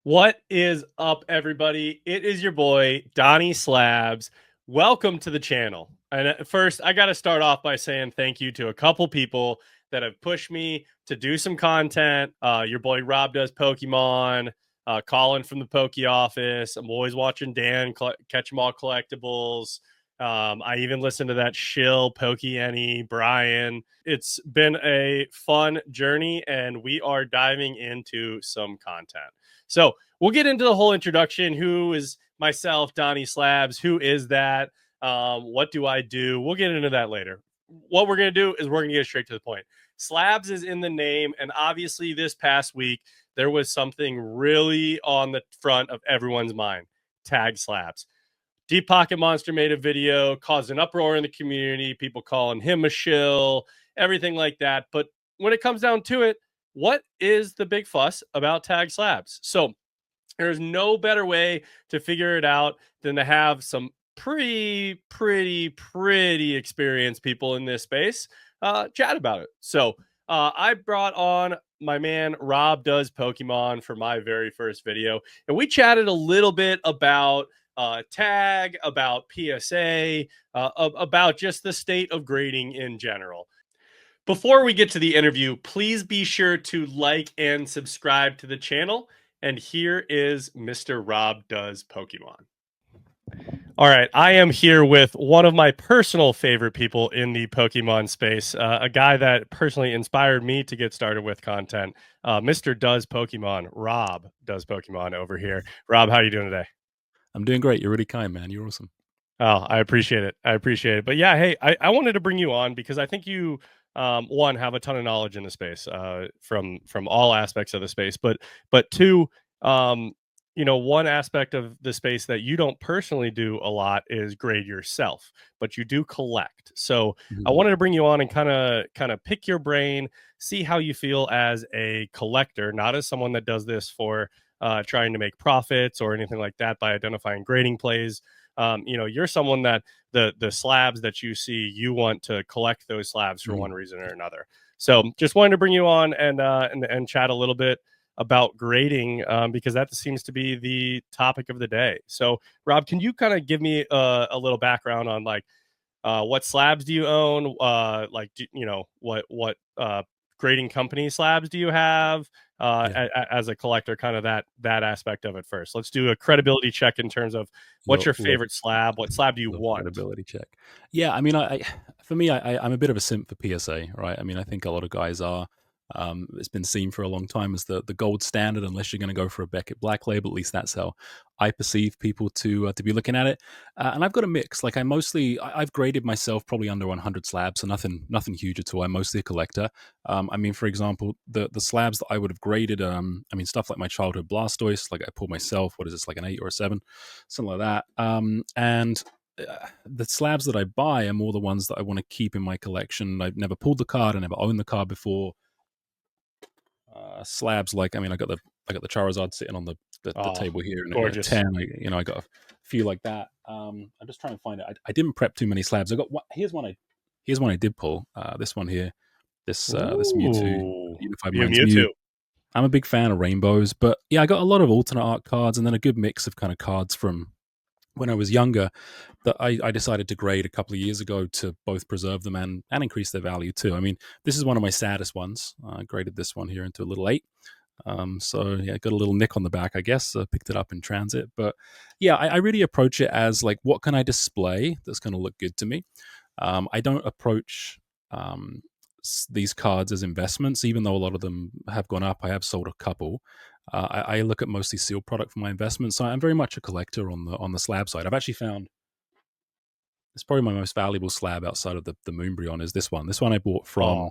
What is up, everybody? It is your boy, Donnie Slabs. Welcome to the channel. And first, I got to start off by saying thank you to a couple people that have pushed me to do some content. Your boy Rob does Pokemon, Colin from the Poke Office. I'm always watching Dan Catch 'em All Collectibles. I even listened to that shill Poke Any Brian. It's been a fun journey, and we are diving into some content. So we'll get into the whole introduction. Who is myself, Donnie Slabs? Who is that? What do I do? We'll get into that later. What we're going to do is we're going to get straight to the point. Slabs is in the name. And obviously, this past week, there was something really on the front of everyone's mind. Tag Slabs. Deep Pocket Monster made a video, caused an uproar in the community, people calling him a shill, everything like that. But when it comes down to it, what is the big fuss about Tag Slabs? So there's no better way to figure it out than to have some pretty experienced people in this space chat about it. So I brought on my man Rob Does Pokemon for my very first video, and we chatted a little bit about tag, about PSA, about just the state of grading in general. Before we get to the interview, please be sure to like and subscribe to the channel. And here is Mr. Rob Does Pokemon. All right, I am here with one of my personal favorite people in the Pokemon space, a guy that personally inspired me to get started with content, Mr. Does Pokemon, Rob Does Pokemon over here. Rob, how are you doing today? I'm doing great. You're really kind, man. You're awesome. Oh, I appreciate it. I appreciate it. But yeah, hey, I wanted to bring you on because I think you, one, have a ton of knowledge in the space, from all aspects of the space. But two, um, one aspect of the space that you don't personally do a lot is grade yourself, but you do collect. So I Mhm. wanted to bring you on and kind of pick your brain, see how you feel as a collector, not as someone that does this for trying to make profits or anything like that by identifying grading plays. You're someone that the slabs that you see, you want to collect those slabs for one Mhm. reason or another. So just wanted to bring you on and chat a little bit about grading, because that seems to be the topic of the day. So Rob, can you kind of give me a little background on like what slabs do you own? What grading company slabs do you have? Yeah, As a collector, kind of that aspect of it first. Let's do a credibility check in terms of what's your love, favorite slab? What slab do you love want? credibility check. Yeah, I mean, for me, I'm a bit of a simp for PSA, right? I mean, I think a lot of guys are. It's been seen for a long time as the gold standard, unless you're going to go for a Beckett Black Label. At least that's how I perceive people to be looking at it. And I've got a mix. Like I've graded myself probably under 100 slabs, so nothing huge at all. I'm mostly a collector. I mean, for example, the slabs that I would have graded, I mean, stuff like my childhood Blastoise, like I pulled myself. What is this, like an 8 or a 7, something like that. And the slabs that I buy are more the ones that I want to keep in my collection. I've never pulled the card, I never owned the card before. Slabs like, I mean, I got the Charizard sitting on the Oh, table here in a gorgeous. 10. I got a few like that. I'm just trying to find it. I didn't prep too many slabs. I got one. Here's one I did pull. This one here. This Mewtwo, Ooh, Unified you Minds Mew. Mewtwo. I'm a big fan of rainbows, but yeah, I got a lot of alternate art cards and then a good mix of kind of cards from when I was younger that I decided to grade a couple of years ago to both preserve them and increase their value too. I mean, this is one of my saddest ones. I graded this one here into a little 8. So yeah, got a little nick on the back, I guess. Picked it up in transit, but yeah, I really approach it as like, what can I display that's going to look good to me? I don't approach these cards as investments, even though a lot of them have gone up. I have sold a couple. I look at mostly sealed product for my investments. So I'm very much a collector on the slab side. I've actually found it's probably my most valuable slab outside of the Moonbryon is this one. This one I bought Oh, from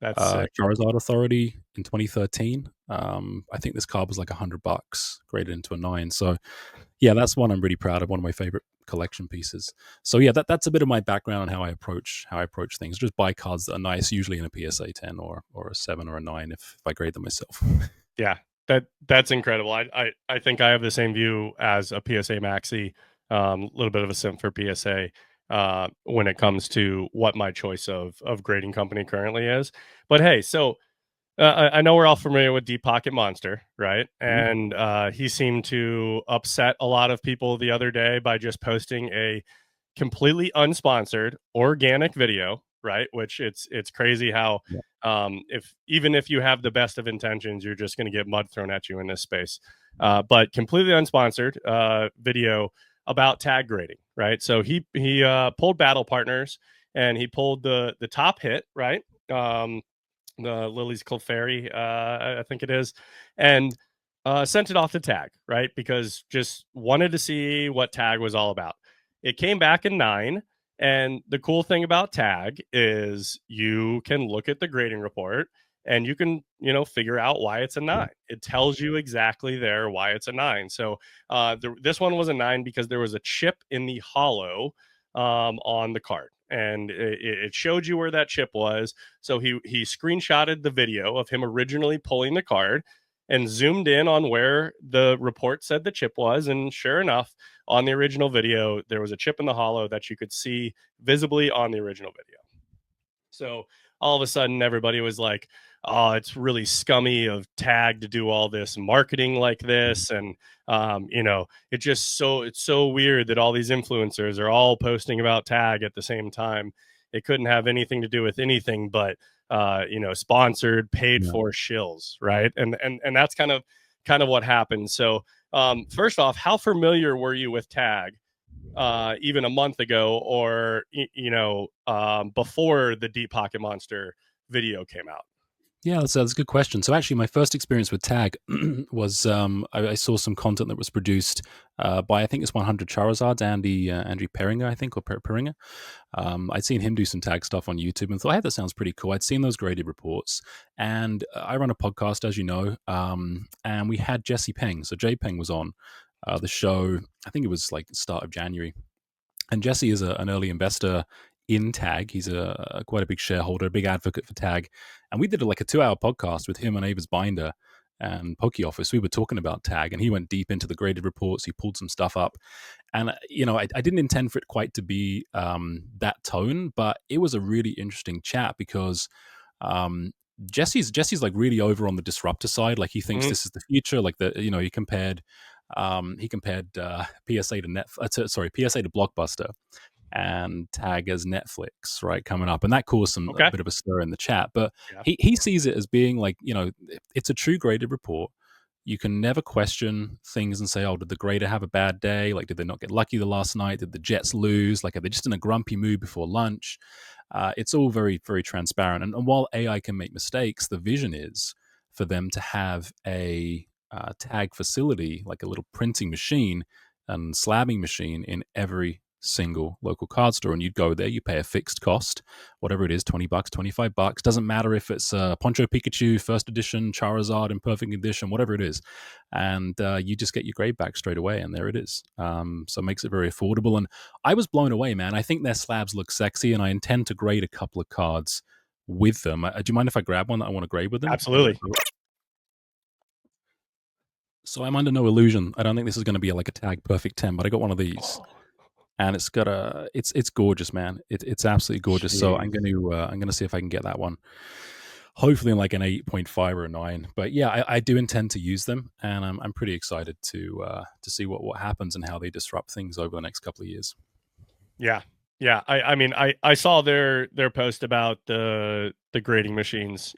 that's sick. Charizard Authority in 2013. I think this card was like $100, graded into a 9. So yeah, that's one I'm really proud of. One of my favorite collection pieces. So yeah, that's a bit of my background on how I approach things. Just buy cards that are nice, usually in a PSA 10 or a 7 or a 9 if I grade them myself. Yeah, that's incredible. I think I have the same view as a PSA maxi. A little bit of a simp for PSA when it comes to what my choice of grading company currently is. But hey, so I know we're all familiar with Deep Pocket Monster, right? Mhm. And he seemed to upset a lot of people the other day by just posting a completely unsponsored organic video, right? Which it's crazy how Yeah. if even if you have the best of intentions, you're just going to get mud thrown at you in this space. But completely unsponsored video about tag grading, right? So he pulled Battle Partners and he pulled the top hit, right? The Lily's Clefairy, I think it is, and sent it off to Tag, right? Because just wanted to see what Tag was all about. It came back in 9, and the cool thing about Tag is you can look at the grading report and you can, figure out why it's a Yeah. 9. It tells you exactly there why it's a 9. So this one was a 9 because there was a chip in the hollow on the card, and it showed you where that chip was. So he screenshotted the video of him originally pulling the card and zoomed in on where the report said the chip was, and sure enough, on the original video there was a chip in the hollow that you could see visibly on the original video. So all of a sudden, everybody was like, "Oh, it's really scummy of Tag to do all this marketing like Mhm. this," and it's so weird that all these influencers are all posting about Tag at the same time. It couldn't have anything to do with anything but sponsored, paid Yeah. for shills, right? And that's kind of what happened. So first off, how familiar were you with Tag? Even a month ago, or before the Deep Pocket Monster video came out. Yeah, that's a good question. So actually, my first experience with Tag was I saw some content that was produced by I think it's 100 Charizards, Andy Peringer, I think, or Peringer. I'd seen him do some Tag stuff on YouTube and thought, hey, that sounds pretty cool. I'd seen those graded reports, and I run a podcast, as you know, and we had Jesse Peng. So Jay Peng was on the show. I think it was like the start of January, and Jesse is an early investor in Tag. He's quite a big shareholder, a big advocate for Tag. And we did like a 2 hour podcast with him and Avis Binder and Poke Office. We were talking about Tag, and he went deep into the graded reports. He pulled some stuff up. And, I didn't intend for it quite to be that tone, but it was a really interesting chat because um, Jesse's like really over on the disruptor side. Like he thinks Mhm. this is the future. Like he compared PSA to PSA to Blockbuster and Tag as Netflix, right, coming up, and that caused a Okay. bit of a stir in the chat. But Yeah. he sees it as being like, it's a true graded report. You can never question things and say, oh, did the grader have a bad day? Like, did they not get lucky the last night? Did the Jets lose? Like, are they just in a grumpy mood before lunch? It's all very, very transparent. And while AI can make mistakes, the vision is for them to have a tag facility, like a little printing machine and slabbing machine in every single local card store. And you'd go there, you pay a fixed cost, whatever it is, $20, $25. Doesn't matter if it's Poncho Pikachu, first edition, Charizard in perfect condition, whatever it is. And you just get your grade back straight away. And there it is. So it makes it very affordable. And I was blown away, man. I think their slabs look sexy, and I intend to grade a couple of cards with them. Do you mind if I grab one that I want to grade with them? Absolutely. So I'm under no illusion. I don't think this is going to be like a Tag Perfect 10, but I got one of these, and it's got it's gorgeous, man. It's absolutely gorgeous. So Jeez. I'm gonna see if I can get that one. Hopefully in like an 8.5 or a 9. But yeah, I do intend to use them, and I'm pretty excited to see what happens and how they disrupt things over the next couple of years. Yeah. Yeah. I mean I saw their post about the grading machines.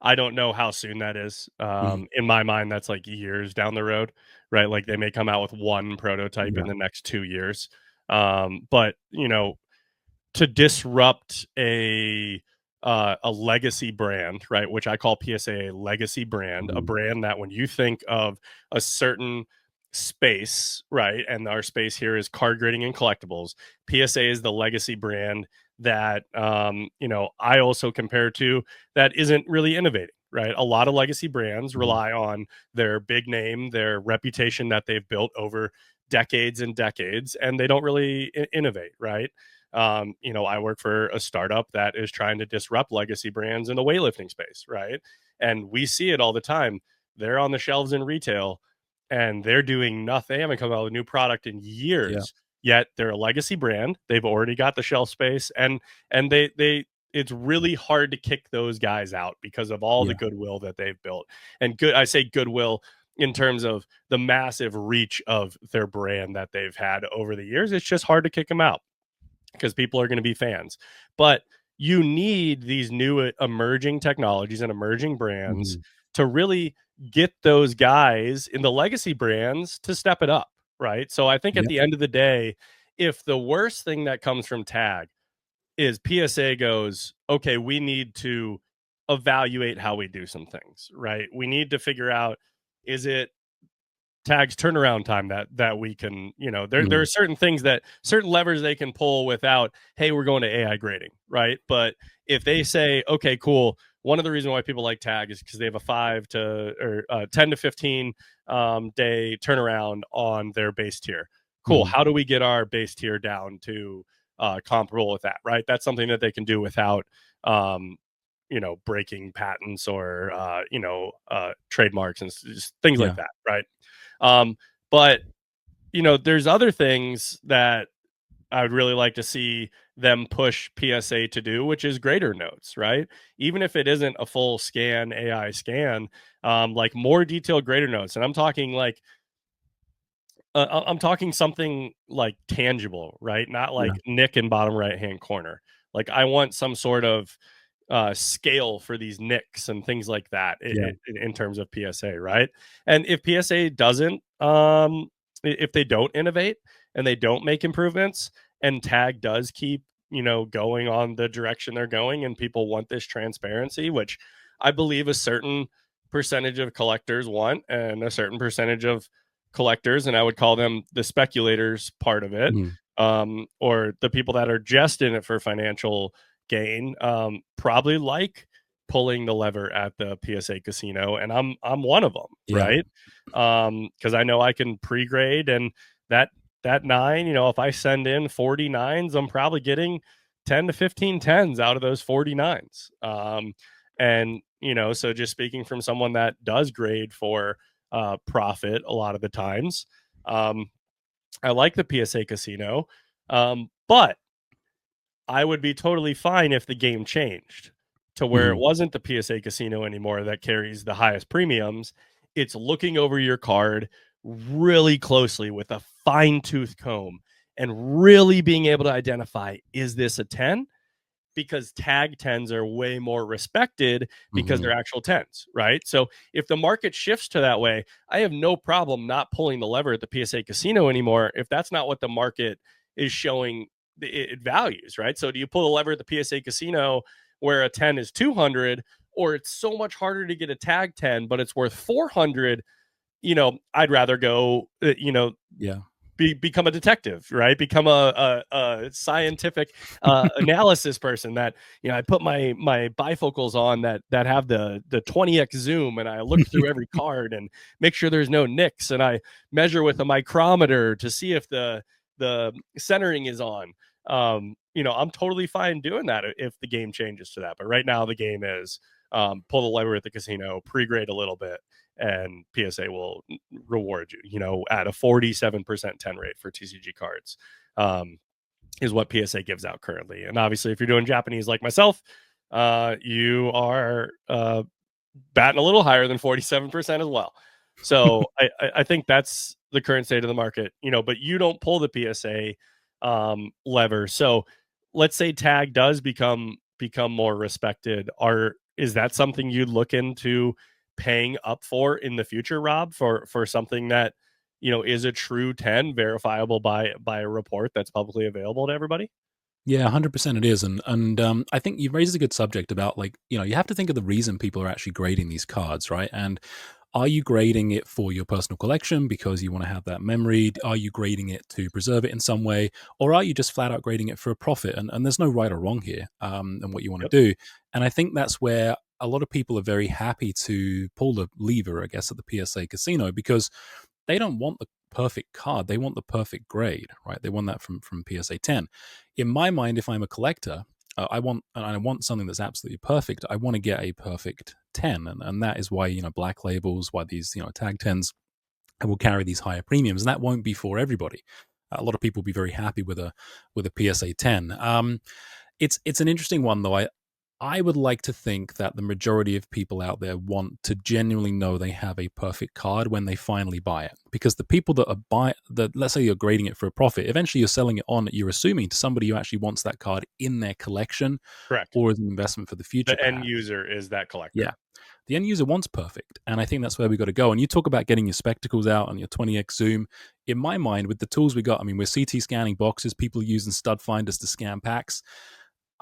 I don't know how soon that is. Mhm. In my mind, that's like years down the road, right? Like they may come out with one prototype Yeah. in the next 2 years. But to disrupt a legacy brand, right? Which I call PSA a legacy brand, a Mhm. brand that when you think of a certain space, right? And our space here is card grading and collectibles. PSA is the legacy brand that I also compare to that isn't really innovating, right? A lot of legacy brands Mhm. rely on their big name, their reputation that they've built over decades and decades, and they don't really innovate, right? I work for a startup that is trying to disrupt legacy brands in the weightlifting space, right? And we see it all the time. They're on the shelves in retail and they're doing nothing. They haven't come out with a new product in Yeah. years. Yet they're a legacy brand. They've already got the shelf space, and they it's really hard to kick those guys out because of all the Yeah. goodwill that they've built. And I say goodwill in terms of the massive reach of their brand that they've had over the years. It's just hard to kick them out because people are going to be fans. But you need these new emerging technologies and emerging brands Hmm. to really get those guys in the legacy brands to step it up, right? So I think at Yeah. the end of the day, if the worst thing that comes from tag is PSA goes, okay, we need to evaluate how we do some things, right? We need to figure out, is it tag's turnaround time that we can, there are Hmm. certain things, that certain levers they can pull without, hey, we're going to AI grading, right? But if they say, okay, cool, one of the reasons why people like tag is because they have a 10 to 15 day turnaround on their base tier. Cool, Hmm. how do we get our base tier down to comparable with that, right? That's something that they can do without breaking patents or trademarks and just things like Yeah. that, right? But there's other things that I would really like to see them push PSA to do, which is grader notes, right? Even if it isn't a full scan AI scan, like more detailed grader notes, and I'm talking something like tangible, right? Not Yeah. like nick in bottom right hand corner. Like I want some sort of scale for these nicks and things like that Yeah. in terms of PSA, right? And if PSA doesn't, if they don't innovate and they don't make improvements, and tag does keep going on the direction they're going, and people want this transparency, which I believe a certain percentage of collectors want, and a certain percentage of collectors, and I would call them the speculators part of it, Hmm. or the people that are just in it for financial gain, probably like pulling the lever at the PSA casino, and I'm one of them, Yeah. right? Because I know I can pre-grade, and that nine, if I send in 49s, I'm probably getting 10 to 15 tens out of those 49s. And so just speaking from someone that does grade for profit a lot of the times, um, I like the PSA casino, but I would be totally fine if the game changed to where it Hmm. wasn't the PSA casino anymore that carries the highest premiums. It's looking over your card really closely with a fine tooth comb and really being able to identify, is this a 10? Because tag tens are way more respected because Hmm. they're actual tens, right? So if the market shifts to that way, I have no problem not pulling the lever at the PSA casino anymore if that's not what the market is showing it values, right? So do you pull the lever at the PSA casino where a 10 is 200, or it's so much harder to get a tag 10 but it's worth 400? I'd rather go Yeah. become a detective, right? Become a scientific analysis person. That I put my bifocals on that have the 20x zoom, and I look through every card and make sure there's no nicks, and I measure with a micrometer to see if the centering is on. I'm totally fine doing that if the game changes to that. But right now the game is pull the lever at the casino, pre-grade a little bit, and PSA will reward you, at a 47% 10 rate for TCG cards, is what PSA gives out currently. And obviously, if you're doing Japanese like myself, you are batting a little higher than 47% as well. So I think that's the current state of the market, but you don't pull the PSA lever. So let's say tag does become more respected. Is that something you'd look into paying up for in the future, Rob, for something that is a true 10, verifiable by a report that's publicly available to everybody? Yeah, 100% it is. And I think you've raised a good subject about, like, you have to think of the reason people are actually grading these cards, right? And are you grading it for your personal collection because you want to have that memory? Are you grading it to preserve it in some way? Or are you just flat out grading it for a profit? And there's no right or wrong here, and what you want Yep. to do. And I think that's where a lot of people are very happy to pull the lever, I guess, at the PSA casino, because they don't want the perfect card. They want the perfect grade, right? They want that from PSA 10. In my mind, if I'm a collector, I want something that's absolutely perfect. I want to get a perfect 10, and that is why black labels, why these tag 10s will carry these higher premiums, and that won't be for everybody. A lot of people will be very happy with a PSA 10. It's an interesting one though. I would like to think that the majority of people out there want to genuinely know they have a perfect card when they finally buy it. Because the people that let's say you're grading it for a profit, eventually you're selling it on, you're assuming, to somebody who actually wants that card in their collection Correct. or as an investment for the future, The end perhaps. user is that Yeah. collector. The end user wants perfect. And I think that's where we got to go. And you talk about getting your spectacles out on your 20x zoom. In my mind, with the tools we got, I mean, we're CT scanning boxes, people using stud finders to scan packs.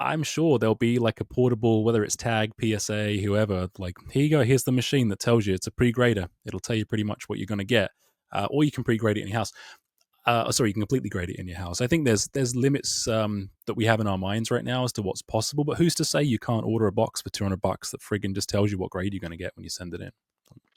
I'm sure there'll be like a portable, whether it's Tag, PSA, whoever, like, here you go, here's the machine that tells you it's a pre-grader. It'll tell you pretty much what you're going to get. Or you can pre-grade it in your house. Sorry, you can completely grade it in your house. I think there's limits that we have in our minds right now as to what's possible, but who's to say you can't order a box for $200 that friggin' just tells you what grade you're going to get when you send it in?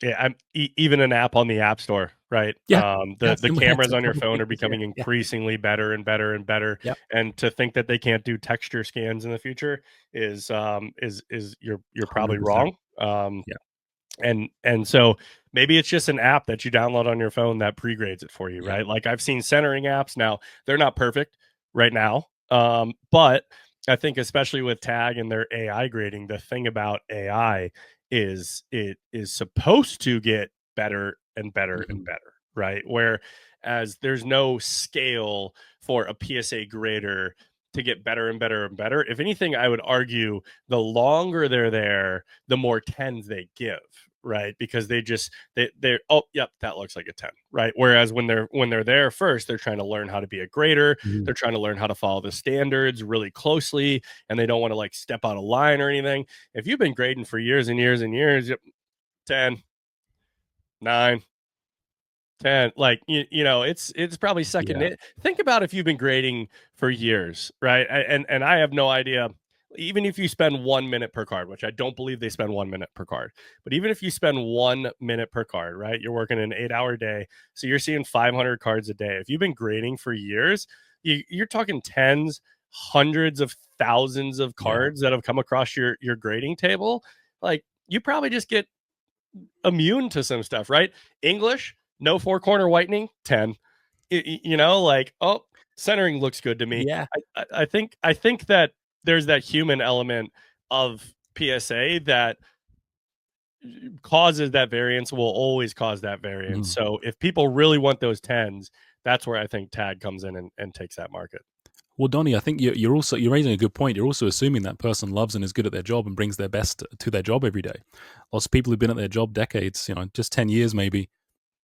Yeah, even an app on the App Store, right? Yeah, The it's cameras on your phone probably are easier. becoming Yeah, increasingly better and better and better. yeah, And to think that they can't do texture scans in the future is you're probably 100%. wrong. Yeah. And so maybe it's just an app that you download on your phone that pre-grades it for you, Yeah. right? Like I've seen centering apps. Now they're not perfect right now, but I think especially with Tag and their AI grading, the thing about AI is it is supposed to get better and better and Mhm. better, right? Whereas there's no scale for a PSA grader to get better and better and better. If anything, I would argue the longer they're there, the more tens they give, right? Because they're oh yep, that looks like a 10, right? Whereas when they're there first, they're trying to learn how to be a grader, Mhm. they're trying to learn how to follow the standards really closely, and they don't want to like step out of line or anything. If you've been grading for years and years and years, yep, 10, 9, 10, like it's probably second. Yeah. Think about if you've been grading for years, right? And I have no idea. Even if you spend 1 minute per card, which I don't believe they spend 1 minute per card, but even if you spend 1 minute per card, right? You're working an 8 hour day, so you're seeing 500 cards a day. If you've been grading for years, you're talking tens, hundreds of thousands of Yeah. cards that have come across your grading table. Like you probably just get immune to some stuff, right? English, no four corner whitening, 10. Like, oh, centering looks good to me. Yeah. I think that there's that human element of PSA that causes that variance, will always cause that variance. Mhm. So if people really want those tens, that's where I think Tag comes in and takes that market. Well, Donnie, I think you're raising a good point. You're also assuming that person loves and is good at their job and brings their best to their job every day. Lots of people who've been at their job decades, just 10 years maybe,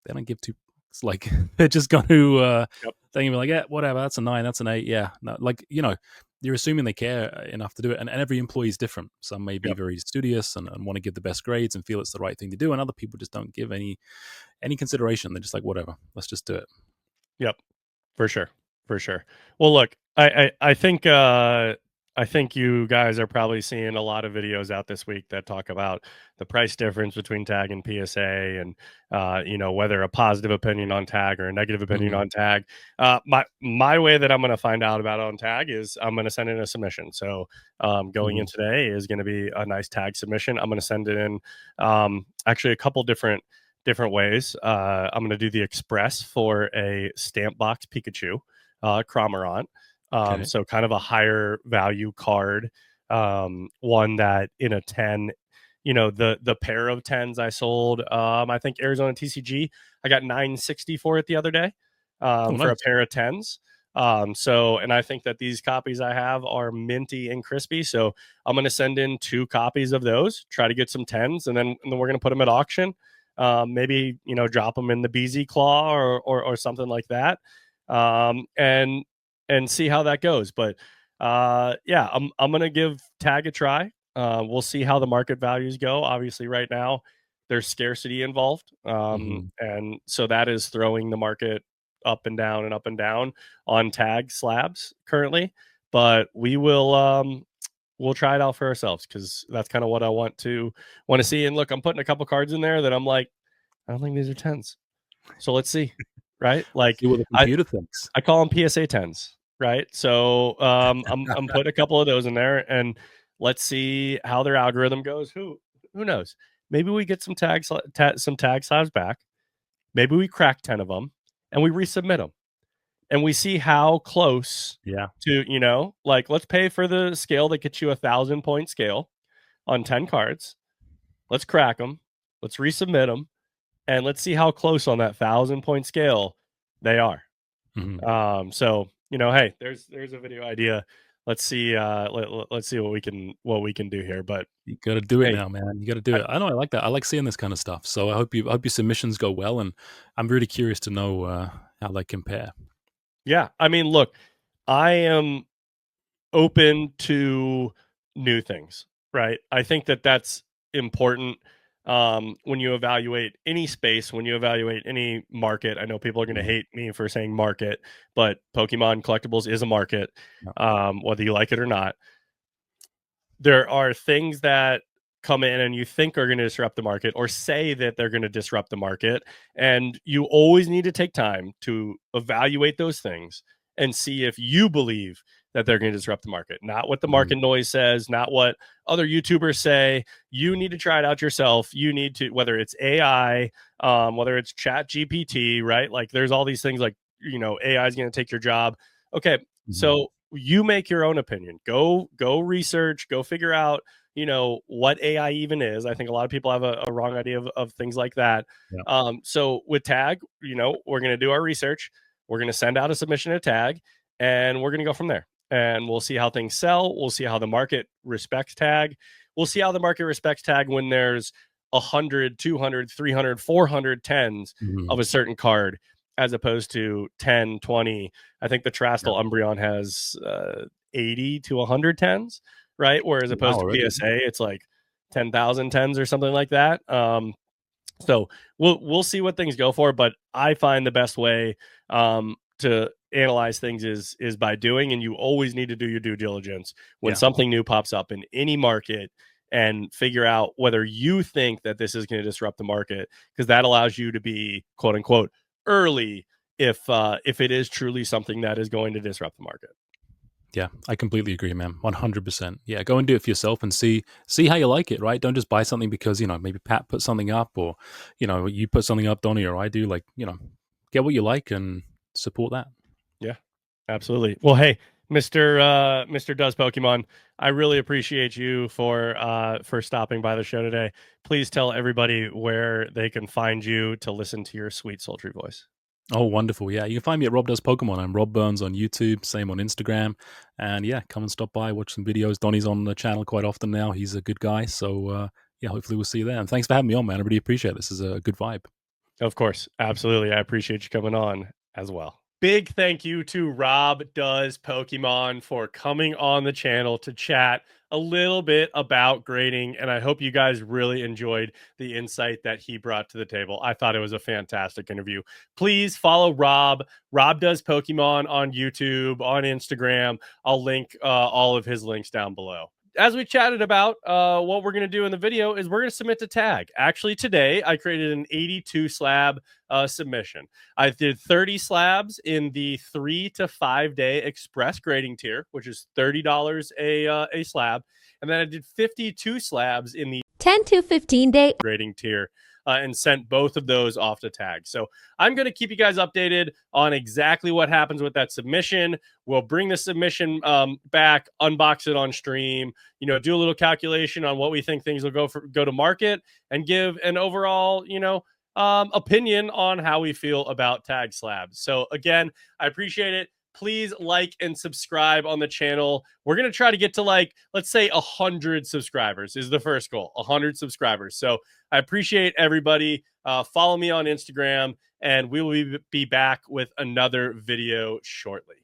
they don't give two. It's like they're just going to Yep. they're gonna be like, yeah, whatever. That's a 9. That's an 8. Yeah, no, like you're assuming they care enough to do it, and every employee is different. Some may be Yep. very studious and want to give the best grades and feel it's the right thing to do, and other people just don't give any consideration. They're just like, whatever, let's just do it. Yep. For sure. For sure. Well, look, I think you guys are probably seeing a lot of videos out this week that talk about the price difference between Tag and PSA, and whether a positive opinion on Tag or a negative opinion Hmm. on Tag. My way that I'm going to find out about on Tag is I'm going to send in a submission. So going in Hmm. today is going to be a nice Tag submission. I'm going to send it in actually a couple different ways. I'm going to do the express for a stamp box Pikachu, Cramorant. Okay. So kind of a higher value card, one that in a 10, the pair of tens I sold, I think Arizona TCG, I got 960 for it the other day, Oh, for a nice. pair of tens. And I think that these copies I have are minty and crispy. So I'm going to send in 2 copies of those, try to get some tens, and then we're going to put them at auction. Maybe drop them in the BZ claw or something like that, and see how that goes. But yeah, I'm gonna give Tag a try. We'll see how the market values go. Obviously, right now there's scarcity involved, Hmm. and so that is throwing the market up and down and up and down on Tag slabs currently. But we'll try it out for ourselves, because that's kind of what I want to see. And look, I'm putting a couple cards in there that I'm like, I don't think these are tens. So let's see, right? Let's Like see what the I computer thinks. I call them PSA tens, right? So I'm putting a couple of those in there, and let's see how their algorithm goes. Who knows? Maybe we get some tag slabs back. Maybe we crack 10 of them and we resubmit them. and we see how close Yeah. to, you know, like let's pay for the scale that gets you 1,000-point scale on 10 cards. Let's crack them. Let's resubmit them, and let's see how close on that 1,000-point scale they are. So you know, hey, there's a video idea. Let's see. Let's see what we can do here. But You got to do it hey, now, man. You got to do it. I know. I like that. I like seeing this kind of stuff. So I hope your submissions go well, and I'm really curious to know how they compare. yeah, I mean, look, I am open to new things, right? I think that that's important when you evaluate any space, when you evaluate any market. I know people are going to Mhm. hate me for saying market, but Pokemon collectibles is a market, Yeah. whether you like it or not. There are things that come in and you think are going to disrupt the market or say that they're going to disrupt the market, and you always need to take time to evaluate those things and see if you believe that they're going to disrupt the market, not what the Mhm. market noise says, not what other YouTubers say. You need to try it out yourself. You need to, whether it's AI, whether it's Chat GPT, right? Like there's all these things like, you know, AI is going to take your job. Okay, Mhm. so you make your own opinion. Go research, go figure out, you know, what AI even is. I think a lot of people have a wrong idea of things like that. Yeah. So with Tag, you know, we're going to do our research. We're going to send out a submission to Tag, and we're going to go from there. And we'll see how things sell. We'll see how the market respects Tag. We'll see how the market respects Tag when there's 100, 200, 300, 400 tens Mhm. of a certain card, as opposed to 10, 20. I think the Yeah. Trastal Umbreon has 80 to 100 tens, right? Whereas Wow. opposed to Already. PSA, it's like 10,000 tens or something like that. So we'll see what things go for, but I find the best way to analyze things is by doing, and you always need to do your due diligence when Yeah. something new pops up in any market, and figure out whether you think that this is going to disrupt the market, because that allows you to be quote unquote early if it is truly something that is going to disrupt the market. Yeah, I completely agree, man. 100%. Yeah, go and do it for yourself and see how you like it, right? Don't just buy something because, maybe Pat put something up or, you put something up, Donny, or I do. Like, get what you like and support that. Yeah, absolutely. Well, hey, Mr. Does Pokemon, I really appreciate you for stopping by the show today. Please tell everybody where they can find you to listen to your sweet sultry voice. Oh, wonderful. Yeah, you can find me at Rob Does Pokemon. I'm Rob Burns on YouTube, same on Instagram. And yeah, come and stop by, watch some videos. Donny's on the channel quite often now. He's a good guy. So yeah, hopefully we'll see you there. And thanks for having me on, man. I really appreciate it. This is a good vibe. Of course, absolutely. I appreciate you coming on as well. Big thank you to Rob Does Pokemon for coming on the channel to chat a little bit about grading. And I hope you guys really enjoyed the insight that he brought to the table. I thought it was a fantastic interview. Please follow Rob. Rob Does Pokemon on YouTube, on Instagram. I'll link all of his links down below. As we chatted about, what we're going to do in the video is we're going to submit to Tag. Actually, today I created an 82 slab submission. I did 30 slabs in the 3 to 5 day express grading tier, which is $30 a slab, and then I did 52 slabs in the 10 to 15 day grading tier, and sent both of those off to Tag. So I'm going to keep you guys updated on exactly what happens with that submission. We'll bring the submission back, unbox it on stream, do a little calculation on what we think things will go to market, and give an overall, opinion on how we feel about Tag slabs. So again, I appreciate it. Please like and subscribe on the channel. We're going to try to get to, like, let's say 100 subscribers is the first goal, 100 subscribers. So I appreciate everybody. Follow me on Instagram, and we will be back with another video shortly.